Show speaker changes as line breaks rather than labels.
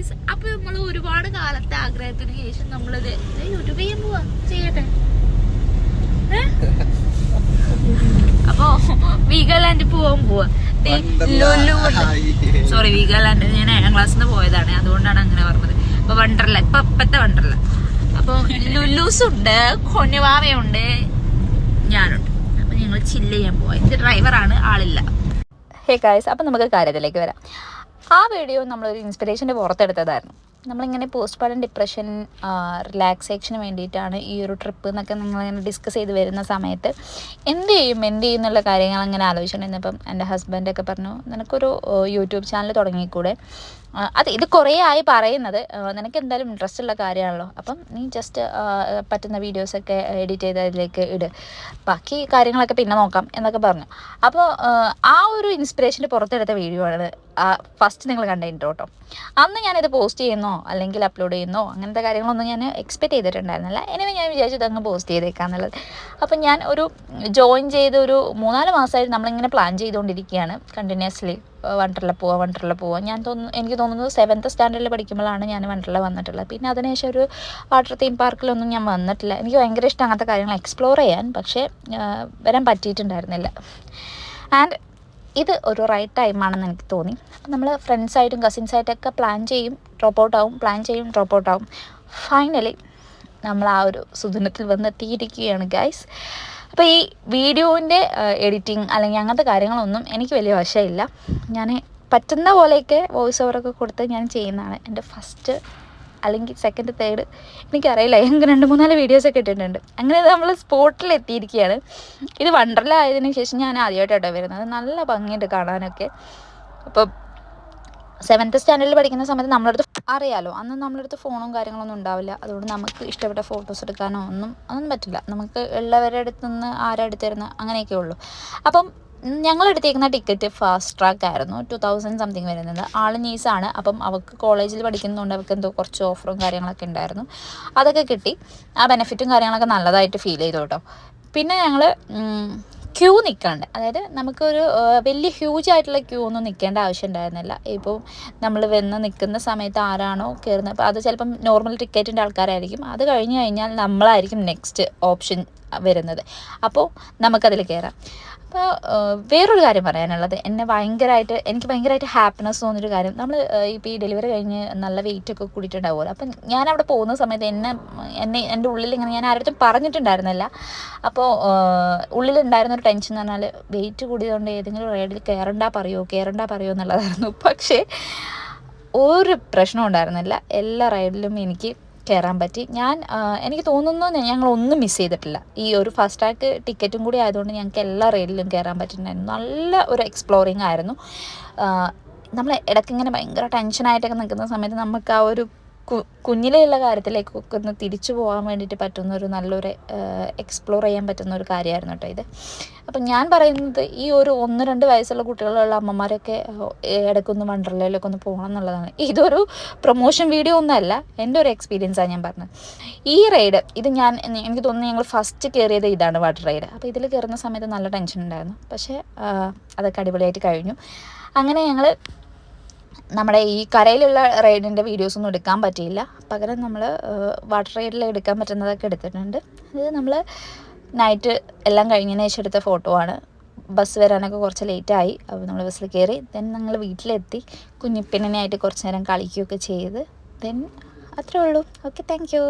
Guys, അപ്പൊ നമ്മൾ ഒരുപാട് കാലത്തെ ആഗ്രഹത്തിന് ശേഷം നമ്മളിത് യൂട്യൂബ് ചെയ്യാൻ പോവാ. ചെയ്യട്ടെ. അപ്പൊ വീഗാലാൻഡ് പോവാൻ പോവാ. സോറി, വീഗാലാൻഡ് ഞാൻ 7ാം ക്ലാസ്സിൽ നിന്ന് പോയതാണ്, അതുകൊണ്ടാണ് അങ്ങനെ പറഞ്ഞത്. അപ്പൊ വണ്ടർല, ഇപ്പത്തെ വണ്ടർല. അപ്പൊ ലുലൂസുണ്ട്, കൊനുവാവയുണ്ട്, ഞാനുണ്ട്. അപ്പൊ ഞങ്ങൾ ചില്ല് ചെയ്യാൻ പോവാ. ഇത് ഡ്രൈവറാണ്, ആളില്ല. ഹേ ഗൈസ്, അപ്പം നമുക്ക് കാര്യത്തിലേക്ക് വരാം. ആ വീഡിയോ നമ്മളൊരു ഇൻസ്പിറേഷൻ്റെ പുറത്തെടുത്തതായിരുന്നു. നമ്മളിങ്ങനെ പോസ്റ്റ്പാർട്ടം ഡിപ്രഷൻ റിലാക്സേഷന് വേണ്ടിയിട്ടാണ് ഈ ഒരു ട്രിപ്പ് എന്നൊക്കെ നമ്മളിങ്ങനെ ഡിസ്കസ് ചെയ്ത് വരുന്ന സമയത്ത് എന്ത് ചെയ്യും എന്നുള്ള കാര്യങ്ങൾ അങ്ങനെ ആലോചിച്ചിട്ടുണ്ടായിരുന്നപ്പം എൻ്റെ ഹസ്ബൻഡൊക്കെ പറഞ്ഞു, നിനക്കൊരു യൂട്യൂബ് ചാനൽ തുടങ്ങിക്കൂടെ. ഇത് കുറേ ആയി പറയുന്നത്, നിനക്ക് എന്തായാലും ഇൻട്രസ്റ്റ് ഉള്ള കാര്യമാണല്ലോ, അപ്പം നീ ജസ്റ്റ് പറ്റുന്ന വീഡിയോസൊക്കെ എഡിറ്റ് ചെയ്ത് അതിലേക്ക് ഇട്, ബാക്കി കാര്യങ്ങളൊക്കെ പിന്നെ നോക്കാം എന്നൊക്കെ പറഞ്ഞു. അപ്പോൾ ആ ഒരു ഇൻസ്പിറേഷൻ്റെ പുറത്തെടുത്ത വീഡിയോ ആണ് ഫസ്റ്റ് നിങ്ങൾ കണ്ട ഇൻട്രോ കേട്ടോ. അന്ന് ഞാനിത് പോസ്റ്റ് ചെയ്യുന്നോ അല്ലെങ്കിൽ അപ്ലോഡ് ചെയ്യുന്നോ അങ്ങനത്തെ കാര്യങ്ങളൊന്നും ഞാൻ എക്സ്പെക്റ്റ് ചെയ്തിട്ടുണ്ടായിരുന്നില്ല. എനിവേ ഞാൻ വിചാരിച്ചത് അങ്ങ് പോസ്റ്റ് ചെയ്തേക്കാന്നുള്ളത്. അപ്പം ഞാൻ ഒരു ജോയിൻ ചെയ്ത് ഒരു 3-4 മാസമായിട്ട് നമ്മളിങ്ങനെ പ്ലാൻ ചെയ്തുകൊണ്ടിരിക്കുകയാണ് കണ്ടിന്യൂസ്ലി. വണ്ടർല പോവാം. എനിക്ക് തോന്നുന്നു 7th സ്റ്റാൻഡേർഡിൽ പഠിക്കുമ്പോഴാണ് ഞാൻ വണ്ടർല വന്നിട്ടുള്ളത്. പിന്നെ അതിനുശേഷം ഒരു വാട്ടർ തീം പാർക്കിലൊന്നും ഞാൻ വന്നിട്ടില്ല. എനിക്ക് ഭയങ്കര ഇഷ്ടം അങ്ങനത്തെ കാര്യങ്ങൾ എക്സ്പ്ലോർ ചെയ്യാൻ, പക്ഷേ വരാൻ പറ്റിയിട്ടുണ്ടായിരുന്നില്ല. ആൻഡ് ഇത് ഒരു റൈറ്റ് ടൈമാണെന്ന് എനിക്ക് തോന്നി. അപ്പം നമ്മൾ ഫ്രണ്ട്സായിട്ടും കസിൻസായിട്ടൊക്കെ പ്ലാൻ ചെയ്യും, ഡ്രോപ്പ് ഔട്ട് ആവും. ഫൈനലി നമ്മൾ ആ ഒരു സുദിനത്തിൽ വന്നെത്തിയിരിക്കുകയാണ് ഗൈസ്. അപ്പോൾ ഈ വീഡിയോൻ്റെ എഡിറ്റിംഗ് അല്ലെങ്കിൽ അങ്ങനത്തെ കാര്യങ്ങളൊന്നും എനിക്ക് വലിയ വശമില്ല. ഞാൻ പറ്റുന്ന പോലെയൊക്കെ വോയിസ് ഓവറൊക്കെ കൊടുത്ത് ഞാൻ ചെയ്യുന്നതാണ്. എൻ്റെ ഫസ്റ്റ് അല്ലെങ്കിൽ സെക്കൻഡ് തേർഡ് എനിക്കറിയില്ല, എനിക്ക് 2-3 വീഡിയോസൊക്കെ ഇട്ടിട്ടുണ്ട്. അങ്ങനെ നമ്മൾ സ്പോട്ടിൽ എത്തിയിരിക്കുകയാണ്. ഇത് വണ്ടർല ആയതിനു ശേഷം ഞാൻ ആദ്യമായിട്ടാണ് വരുന്നത്. നല്ല ഭംഗിയുണ്ട് കാണാനൊക്കെ. അപ്പോൾ 7th സ്റ്റാൻഡേർഡിൽ പഠിക്കുന്ന സമയത്ത് നമ്മളടുത്ത് അറിയാലോ, അന്ന് നമ്മളടുത്ത് ഫോണും കാര്യങ്ങളൊന്നും ഉണ്ടാവില്ല. അതുകൊണ്ട് നമുക്ക് ഇഷ്ടപ്പെട്ട ഫോട്ടോസ് എടുക്കാനോ അതൊന്നും പറ്റില്ല. നമുക്ക് ഉള്ളവരുടെ അടുത്ത് നിന്ന് ആരുടെ അടുത്ത് തരുന്ന അങ്ങനെയൊക്കെ ഉള്ളൂ. അപ്പം ഞങ്ങളെടുത്തേക്കുന്ന ടിക്കറ്റ് ഫാസ്റ്റ് ട്രാക്ക് ആയിരുന്നു. 2000 സംതിങ് വരുന്നത്. ആൾ നീസാണ്. അപ്പം അവൾക്ക് കോളേജിൽ പഠിക്കുന്നതുകൊണ്ട് അവൾക്ക് എന്തോ കുറച്ച് ഓഫറും കാര്യങ്ങളൊക്കെ ഉണ്ടായിരുന്നു. അതൊക്കെ കിട്ടി. ആ ബെനിഫിറ്റും കാര്യങ്ങളൊക്കെ നല്ലതായിട്ട് ഫീൽ ചെയ്തു കേട്ടോ. പിന്നെ ഞങ്ങൾ ക്യൂ നിൽക്കാണ്ട്, അതായത് നമുക്കൊരു വലിയ ഹ്യൂജ് ആയിട്ടുള്ള ക്യൂ ഒന്നും നിൽക്കേണ്ട ആവശ്യം ഉണ്ടായിരുന്നില്ല. ഇപ്പോൾ നമ്മൾ വന്ന് നിൽക്കുന്ന സമയത്ത് ആരാണോ കയറുന്നത്, അപ്പോൾ അത് ചിലപ്പം നോർമൽ ടിക്കറ്റിൻ്റെ ആൾക്കാരായിരിക്കും. അത് കഴിഞ്ഞ് കഴിഞ്ഞാൽ നമ്മളായിരിക്കും നെക്സ്റ്റ് ഓപ്ഷൻ വരുന്നത്. അപ്പോൾ നമുക്കതിൽ കയറാം. അപ്പോൾ വേറൊരു കാര്യം പറയാനുള്ളത്, എനിക്ക് ഭയങ്കരമായിട്ട് ഹാപ്പിനെസ് തോന്നിയൊരു കാര്യം, നമ്മൾ ഇപ്പോൾ ഈ ഡെലിവറി കഴിഞ്ഞ് നല്ല വെയിറ്റൊക്കെ കൂടിയിട്ടുണ്ടാവുമല്ലോ. അപ്പം ഞാൻ അവിടെ പോകുന്ന സമയത്ത് എൻ്റെ ഉള്ളിൽ ഇങ്ങനെ ഞാൻ ആരുടെ പറഞ്ഞിട്ടുണ്ടായിരുന്നില്ല. അപ്പോൾ ഉള്ളിലുണ്ടായിരുന്നൊരു ടെൻഷൻ എന്ന് പറഞ്ഞാൽ വെയിറ്റ് കൂടിയതുകൊണ്ട് ഏതെങ്കിലും റൈഡിൽ കയറണ്ട പറയുമോ എന്നുള്ളതായിരുന്നു. പക്ഷേ ഒരു പ്രശ്നവും ഉണ്ടായിരുന്നില്ല. എല്ലാ റൈഡിലും എനിക്ക് കയറാൻ പറ്റി. എനിക്ക് തോന്നുന്നു ഞങ്ങളൊന്നും മിസ് ചെയ്തിട്ടില്ല. ഈ ഒരു ഫാസ്റ്റ് ട്രാക്ക് ടിക്കറ്റും കൂടി ആയതുകൊണ്ട് ഞങ്ങൾക്ക് എല്ലാ റൈഡിലും കയറാൻ പറ്റിയിട്ടുണ്ടായിരുന്നു. നല്ല ഒരു എക്സ്പ്ലോറിങ് ആയിരുന്നു. നമ്മൾ ഇടയ്ക്കിങ്ങനെ ഭയങ്കര ടെൻഷനായിട്ടൊക്കെ നിൽക്കുന്ന സമയത്ത് നമുക്ക് ആ ഒരു കുഞ്ഞിലെയുള്ള കാര്യത്തിലേക്കൊക്കെ ഒന്ന് തിരിച്ചു പോകാൻ വേണ്ടിയിട്ട് പറ്റുന്ന ഒരു നല്ലൊരു എക്സ്പ്ലോർ ചെയ്യാൻ പറ്റുന്ന ഒരു കാര്യമായിരുന്നു കേട്ടോ ഇത്. അപ്പം ഞാൻ പറയുന്നത്, ഈ ഒരു 1-2 വയസ്സുള്ള കുട്ടികളുള്ള അമ്മമാരൊക്കെ ഇടയ്ക്കൊന്ന് വണ്ടർലയിലൊക്കെ ഒന്ന് പോകണം എന്നുള്ളതാണ്. ഇതൊരു പ്രൊമോഷൻ വീഡിയോ ഒന്നുമല്ല, എൻ്റെ ഒരു എക്സ്പീരിയൻസാണ് ഞാൻ പറഞ്ഞത്. ഈ റൈഡ് എനിക്ക് തോന്നുന്നു ഞങ്ങൾ ഫസ്റ്റ് കയറിയത് ഇതാണ്, വാട്ടർ റൈഡ്. അപ്പോൾ ഇതിൽ കയറുന്ന സമയത്ത് നല്ല ടെൻഷൻ ഉണ്ടായിരുന്നു. പക്ഷേ അതൊക്കെ അടിപൊളിയായിട്ട് കഴിഞ്ഞു. അങ്ങനെ ഞങ്ങൾ നമ്മുടെ ഈ കരയിലുള്ള റൈഡിൻ്റെ വീഡിയോസൊന്നും എടുക്കാൻ പറ്റിയില്ല. പകരം നമ്മൾ വാട്ടർ റൈഡിൽ എടുക്കാൻ പറ്റുന്നതൊക്കെ എടുത്തിട്ടുണ്ട്. അത് നമ്മൾ നൈറ്റ് എല്ലാം കഴിഞ്ഞതിന് ശേഷം എടുത്ത ഫോട്ടോ ആണ്. ബസ് വരാനൊക്കെ കുറച്ച് ലേറ്റായി. അപ്പോൾ നമ്മൾ ബസ്സിൽ കയറി. ദെൻ ഞങ്ങൾ വീട്ടിലെത്തി. കുഞ്ഞിപ്പെണ്ണിനായിട്ട് കുറച്ച് നേരം കളിക്കുകയൊക്കെ ചെയ്ത്. ദെൻ അത്രേ ഉള്ളൂ. Okay, thank you.